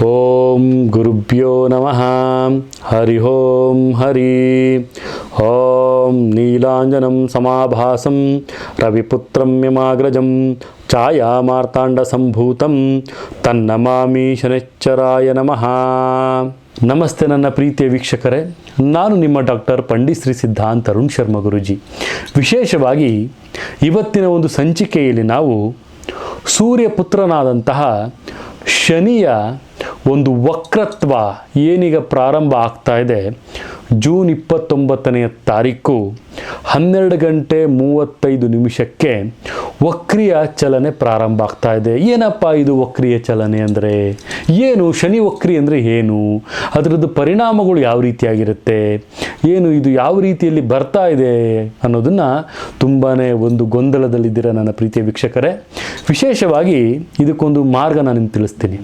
ಓಂ ಗುರುಭ್ಯೋ ನಮಃ. ಹರಿ ಓಂ ಹರಿ ಓಂ. ನೀಲಾಂಜನಂ ಸಮಾಭಾಸಂ ರವಿಪುತ್ರಂ ಯಮಾಗ್ರಜಂ ಛಾಯಾಮಾರ್ತಾಂಡ ಸಂಭೂತಂ ತನ್ನಮಾಮಿ ಶನೈಶ್ಚರಾಯ ನಮಃ. ನಮಸ್ತೆ ನನ್ನ ಪ್ರೀತಿಯ ವೀಕ್ಷಕರೇ, ನಾನು ನಿಮ್ಮ ಡಾಕ್ಟರ್ ಪಂಡಿತ್ ಶ್ರೀ ಸಿದ್ಧಾಂತ ಅರುಣ್ ಶರ್ಮ ಗುರುಜಿ. ವಿಶೇಷವಾಗಿ ಇವತ್ತಿನ ಒಂದು ಸಂಚಿಕೆಯಲ್ಲಿ ನಾವು ಸೂರ್ಯಪುತ್ರನಾದಂತಹ ಶನಿಯ ಒಂದು ವಕ್ರತ್ವ ಏನೀಗ ಪ್ರಾರಂಭ ಆಗ್ತಾ ಇದೆ, ಜೂನ್ 29ನೇ ತಾರೀಕು 12:35 ವಕ್ರಿಯ ಚಲನೆ ಪ್ರಾರಂಭ ಆಗ್ತಾ ಇದೆ. ಏನಪ್ಪ ಇದು ವಕ್ರಿಯ ಚಲನೆ ಅಂದರೆ ಏನು? ಶನಿ ವಕ್ರಿ ಅಂದರೆ ಏನು? ಅದರದ್ದು ಪರಿಣಾಮಗಳು ಯಾವ ರೀತಿಯಾಗಿರುತ್ತೆ, ಏನು ಇದು ಯಾವ ರೀತಿಯಲ್ಲಿ ಬರ್ತಾ ಇದೆ ಅನ್ನೋದನ್ನು ತುಂಬಾ ಒಂದು ಗೊಂದಲದಲ್ಲಿದ್ದೀರ ನನ್ನ ಪ್ರೀತಿಯ ವೀಕ್ಷಕರೇ. ವಿಶೇಷವಾಗಿ ಇದಕ್ಕೊಂದು ಮಾರ್ಗ ನಾನು ನಿಮ್ಗೆ ತಿಳಿಸ್ತೀನಿ.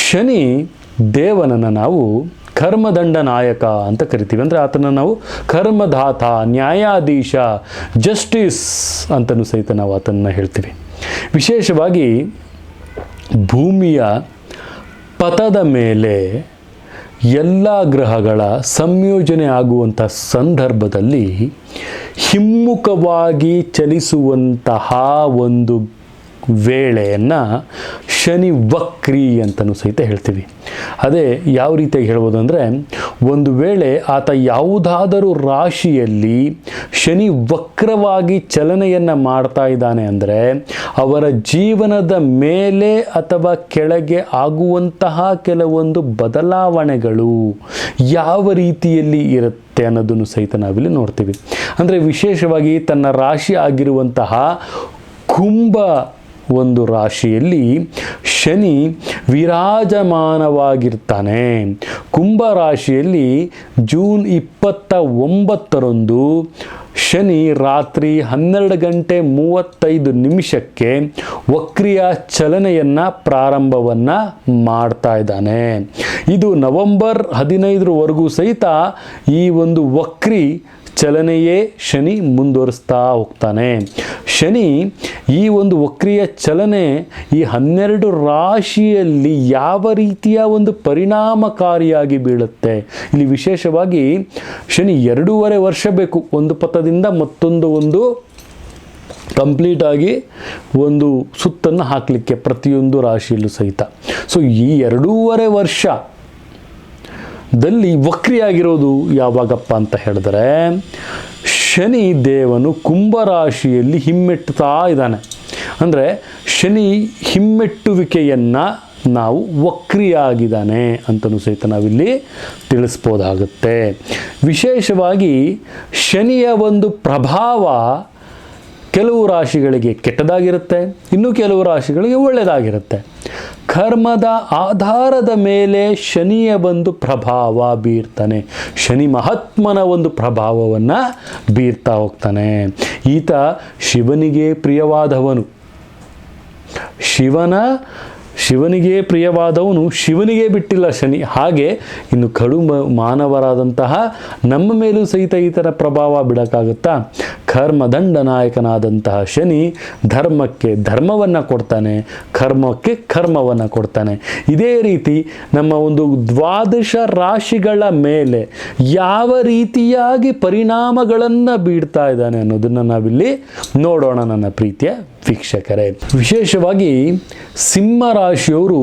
ಶನಿ ದೇವನನ್ನು ನಾವು ಕರ್ಮದಂಡ ನಾಯಕ ಅಂತ ಕರಿತೀವಿ. ಅಂದರೆ ಆತನ ನಾವು ಕರ್ಮದಾತ, ನ್ಯಾಯಾಧೀಶ, ಜಸ್ಟಿಸ್ ಅಂತಲೂ ಸಹಿತ ನಾವು ಆತನನ್ನು ಹೇಳ್ತೀವಿ. ವಿಶೇಷವಾಗಿ ಭೂಮಿಯ ಪಥದ ಮೇಲೆ ಎಲ್ಲ ಗ್ರಹಗಳ ಸಂಯೋಜನೆ ಆಗುವಂಥ ಸಂದರ್ಭದಲ್ಲಿ ಹಿಮ್ಮುಖವಾಗಿ ಚಲಿಸುವಂತಹ ಒಂದು ವೇಳೆಯನ್ನು ಶನಿ ವಕ್ರಿ ಅಂತಲೂ ಸಹಿತ ಹೇಳ್ತೀವಿ. ಅದೇ ಯಾವ ರೀತಿಯಾಗಿ ಹೇಳ್ಬೋದು ಅಂದರೆ, ಒಂದು ವೇಳೆ ಆತ ಯಾವುದಾದರೂ ರಾಶಿಯಲ್ಲಿ ಶನಿ ವಕ್ರವಾಗಿ ಚಲನೆಯನ್ನು ಮಾಡ್ತಾ ಇದ್ದಾನೆ ಅಂದರೆ ಅವರ ಜೀವನದ ಮೇಲೆ ಅಥವಾ ಕೆಳಗೆ ಆಗುವಂತಹ ಕೆಲವೊಂದು ಬದಲಾವಣೆಗಳು ಯಾವ ರೀತಿಯಲ್ಲಿ ಇರುತ್ತೆ ಅನ್ನೋದನ್ನು ಸಹಿತ ನಾವಿಲ್ಲಿ ನೋಡ್ತೀವಿ. ಅಂದರೆ ವಿಶೇಷವಾಗಿ ತನ್ನ ರಾಶಿ ಆಗಿರುವಂತಹ ಕುಂಭ ಒಂದು ರಾಶಿಯಲ್ಲಿ ಶನಿ ವಿರಾಜಮಾನವಾಗಿರ್ತಾನೆ. ಕುಂಭ ರಾಶಿಯಲ್ಲಿ ಜೂನ್ 29ರಂದು ಶನಿ ರಾತ್ರಿ 12:35 ವಕ್ರಿಯ ಚಲನೆಯನ್ನು ಪ್ರಾರಂಭವನ್ನು ಮಾಡ್ತಾ ಇದ್ದಾನೆ. ಇದು ನವೆಂಬರ್ 15ರವರೆಗೂ ಸಹಿತ ಈ ಒಂದು ವಕ್ರಿ ಚಲನೆಯೇ ಶನಿ ಮುಂದುವರಿಸ್ತಾ ಹೋಗ್ತಾನೆ. ಶನಿ ಈ ಒಂದು ವಕ್ರಿಯ ಚಲನೆ ಈ 12 ರಾಶಿಯಲ್ಲಿ ಯಾವ ರೀತಿಯ ಒಂದು ಪರಿಣಾಮಕಾರಿಯಾಗಿ ಬೀಳುತ್ತೆ. ಇಲ್ಲಿ ವಿಶೇಷವಾಗಿ ಶನಿ 2.5 ವರ್ಷ ಬೇಕು ಒಂದು ಪಥದಿಂದ ಮತ್ತೊಂದು ಕಂಪ್ಲೀಟಾಗಿ ಒಂದು ಸುತ್ತನ್ನು ಹಾಕಲಿಕ್ಕೆ ಪ್ರತಿಯೊಂದು ರಾಶಿಯಲ್ಲೂ ಸಹಿತ. ಸೊ ಈ 2.5 ವರ್ಷ ದಲ್ಲಿ ವಕ್ರಿಯಾಗಿರೋದು ಯಾವಾಗಪ್ಪ ಅಂತ ಹೇಳಿದ್ರೆ, ಶನಿ ದೇವನು ಕುಂಭರಾಶಿಯಲ್ಲಿ ಹಿಮ್ಮೆಟ್ಟುತ್ತಾ ಇದ್ದಾನೆ. ಅಂದರೆ ಶನಿ ಹಿಮ್ಮೆಟ್ಟುವಿಕೆಯನ್ನು ನಾವು ವಕ್ರಿಯಾಗಿದ್ದಾನೆ ಅಂತಲೂ ಸಹಿತ ನಾವಿಲ್ಲಿ ತಿಳಿಸ್ಬೋದಾಗುತ್ತೆ. ವಿಶೇಷವಾಗಿ ಶನಿಯ ಒಂದು ಪ್ರಭಾವ ಕೆಲವು ರಾಶಿಗಳಿಗೆ ಕೆಟ್ಟದಾಗಿರುತ್ತೆ, ಇನ್ನು ಕೆಲವು ರಾಶಿಗಳಿಗೆ ಒಳ್ಳೆಯದಾಗಿರುತ್ತೆ. ಕರ್ಮದ ಆಧಾರದ ಮೇಲೆ ಶನಿಯ ಒಂದು ಪ್ರಭಾವ ಬೀರ್ತಾನೆ. ಶನಿ ಮಹಾತ್ಮನ ಒಂದು ಪ್ರಭಾವವನ್ನು ಬೀರ್ತಾ ಹೋಗ್ತಾನೆ. ಈತ ಶಿವನಿಗೆ ಪ್ರಿಯವಾದವನು. ಶಿವನಿಗೆ ಪ್ರಿಯವಾದವನು ಶಿವನಿಗೆ ಬಿಟ್ಟಿಲ್ಲ ಶನಿ. ಹಾಗೆ ಇನ್ನು ಕಡು ಮಾನವರಾದಂತಹ ನಮ್ಮ ಮೇಲೂ ಸಹಿತ ಈತನ ಪ್ರಭಾವ ಬಿಡೋಕ್ಕಾಗುತ್ತಾ? ಕರ್ಮದಂಡ ನಾಯಕನಾದಂತಹ ಶನಿ ಧರ್ಮಕ್ಕೆ ಧರ್ಮವನ್ನು ಕೊಡ್ತಾನೆ, ಕರ್ಮಕ್ಕೆ ಕರ್ಮವನ್ನು ಕೊಡ್ತಾನೆ. ಇದೇ ರೀತಿ ನಮ್ಮ ಒಂದು 12 ರಾಶಿಗಳ ಮೇಲೆ ಯಾವ ರೀತಿಯಾಗಿ ಪರಿಣಾಮಗಳನ್ನು ಬೀರ್ತಾ ಇದ್ದಾನೆ ಅನ್ನೋದನ್ನು ನಾವಿಲ್ಲಿ ನೋಡೋಣ ನನ್ನ ಪ್ರೀತಿಯ ವೀಕ್ಷಕರೇ. ವಿಶೇಷವಾಗಿ ಸಿಂಹ ರಾಶಿಯವರು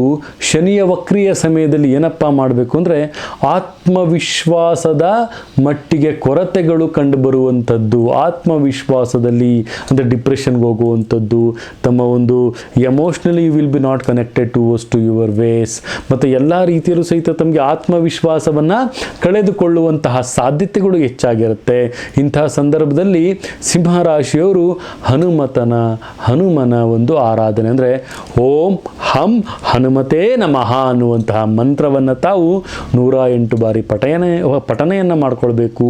ಶನಿಯ ವಕ್ರಿಯ ಸಮಯದಲ್ಲಿ ಏನಪ್ಪ ಮಾಡಬೇಕು ಅಂದರೆ, ಆತ್ಮವಿಶ್ವಾಸದ ಮಟ್ಟಿಗೆ ಕೊರತೆಗಳು ಕಂಡುಬರುವಂಥದ್ದು, ಆತ್ಮವಿಶ್ವಾಸದಲ್ಲಿ ಅಂದರೆ ಡಿಪ್ರೆಷನ್ಗೆ ಹೋಗುವಂಥದ್ದು, ತಮ್ಮ ಒಂದು emotionally will be not connected to your ways, ಮತ್ತು ಎಲ್ಲ ರೀತಿಯಲ್ಲೂ ಸಹಿತ ತಮಗೆ ಆತ್ಮವಿಶ್ವಾಸವನ್ನು ಕಳೆದುಕೊಳ್ಳುವಂತಹ ಸಾಧ್ಯತೆಗಳು ಹೆಚ್ಚಾಗಿರುತ್ತೆ. ಇಂತಹ ಸಂದರ್ಭದಲ್ಲಿ ಸಿಂಹರಾಶಿಯವರು ಹನುಮನ ಒಂದು ಆರಾಧನೆ ಅಂದರೆ ಓಂ ಹಂ ಹನುಮತೇ ನಮಃ ಅನ್ನುವಂತಹ ಮಂತ್ರವನ್ನು ತಾವು 108 ಬಾರಿ ಪಠನೆಯನ್ನು ಮಾಡಿಕೊಳ್ಬೇಕು.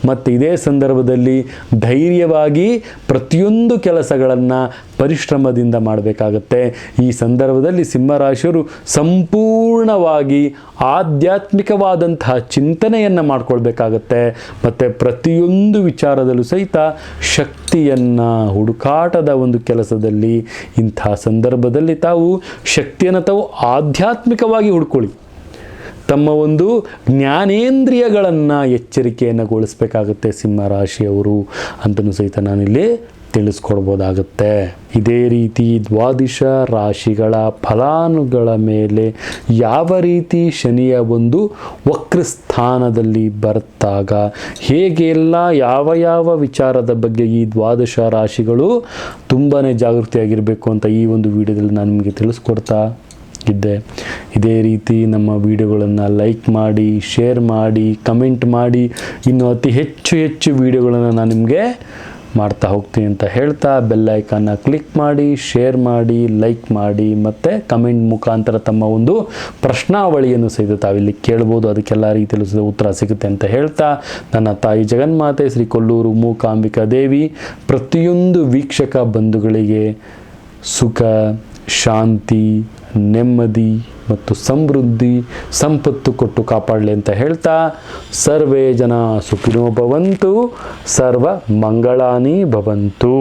ಮತ್ತು ಇದೇ ಸಂದರ್ಭದಲ್ಲಿ ಧೈರ್ಯ ಧೈರ್ಯವಾಗಿ ಪ್ರತಿಯೊಂದು ಕೆಲಸಗಳನ್ನು ಪರಿಶ್ರಮದಿಂದ ಮಾಡಬೇಕಾಗತ್ತೆ. ಈ ಸಂದರ್ಭದಲ್ಲಿ ಸಿಂಹರಾಶಿಯವರು ಸಂಪೂರ್ಣವಾಗಿ ಆಧ್ಯಾತ್ಮಿಕವಾದಂತಹ ಚಿಂತನೆಯನ್ನು ಮಾಡಿಕೊಳ್ಬೇಕಾಗತ್ತೆ. ಮತ್ತು ಪ್ರತಿಯೊಂದು ವಿಚಾರದಲ್ಲೂ ಸಹಿತ ಶಕ್ತಿಯನ್ನು ಹುಡುಕಾಟದ ಒಂದು ಕೆಲಸದಲ್ಲಿ ಇಂತಹ ಸಂದರ್ಭದಲ್ಲಿ ತಾವು ಶಕ್ತಿಯನ್ನು ತಾವು ಆಧ್ಯಾತ್ಮಿಕವಾಗಿ ಹುಡ್ಕೊಳ್ಳಿ. ತಮ್ಮ ಒಂದು ಜ್ಞಾನೇಂದ್ರಿಯಗಳನ್ನು ಎಚ್ಚರಿಕೆಯನ್ನುಗೊಳಿಸಬೇಕಾಗುತ್ತೆ ಸಿಂಹರಾಶಿಯವರು ಅಂತಲೂ ಸಹಿತ ನಾನಿಲ್ಲಿ ತಿಳಿಸ್ಕೊಡ್ಬೋದಾಗುತ್ತೆ. ಇದೇ ರೀತಿ ದ್ವಾದಶ ರಾಶಿಗಳ ಫಲಾನುಗಳ ಮೇಲೆ ಯಾವ ರೀತಿ ಶನಿಯ ಒಂದು ವಕ್ರಸ್ಥಾನದಲ್ಲಿ ಬರ್ತಾಗ ಹೇಗೆಲ್ಲ ಯಾವ ವಿಚಾರದ ಬಗ್ಗೆ ಈ ದ್ವಾದಶ ರಾಶಿಗಳು ತುಂಬಾ ಜಾಗೃತಿಯಾಗಿರಬೇಕು ಅಂತ ಈ ಒಂದು ವಿಡಿಯೋದಲ್ಲಿ ನಾನು ನಿಮಗೆ ತಿಳಿಸ್ಕೊಡ್ತಾ ಇದ್ದೆ. ಇದೇ ರೀತಿ ನಮ್ಮ ವಿಡಿಯೋಗಳನ್ನು ಲೈಕ್ ಮಾಡಿ, ಶೇರ್ ಮಾಡಿ, ಕಮೆಂಟ್ ಮಾಡಿ, ಇನ್ನು ಅತಿ ಹೆಚ್ಚು ವಿಡಿಯೋಗಳನ್ನು ನಾನು ನಿಮಗೆ ಮಾಡ್ತಾ ಹೋಗ್ತೀನಿ ಅಂತ ಹೇಳ್ತಾ ಬೆಲ್ ಐಕಾನ್ನ ಕ್ಲಿಕ್ ಮಾಡಿ, ಶೇರ್ ಮಾಡಿ, ಲೈಕ್ ಮಾಡಿ ಮತ್ತು ಕಮೆಂಟ್ ಮುಖಾಂತರ ತಮ್ಮ ಒಂದು ಪ್ರಶ್ನಾವಳಿಯನ್ನು ಸಹಿತ ತಾವಿಲ್ಲಿ ಕೇಳ್ಬೋದು. ಅದಕ್ಕೆಲ್ಲ ರೀತಿಯಲ್ಲೂ ಸಹ ಉತ್ತರ ಸಿಗುತ್ತೆ ಅಂತ ಹೇಳ್ತಾ ನನ್ನ ತಾಯಿ ಜಗನ್ಮಾತೆ ಶ್ರೀ ಕೊಲ್ಲೂರು ಮೂಕಾಂಬಿಕಾ ದೇವಿ ಪ್ರತಿಯೊಂದು ವೀಕ್ಷಕ ಬಂಧುಗಳಿಗೆ ಸುಖ, ಶಾಂತಿ, ನೆಮ್ಮದಿ ಮತ್ತು ಸಮೃದ್ಧಿ, ಸಂಪತ್ತು ಕೊಟ್ಟು ಕಾಪಾಡಲಿ ಅಂತ ಹೇಳ್ತಾ ಸರ್ವೇ ಜನ ಸುಖಿನೋ ಭವಂತು, ಸರ್ವ ಮಂಗಳಾನಿ ಭವಂತು.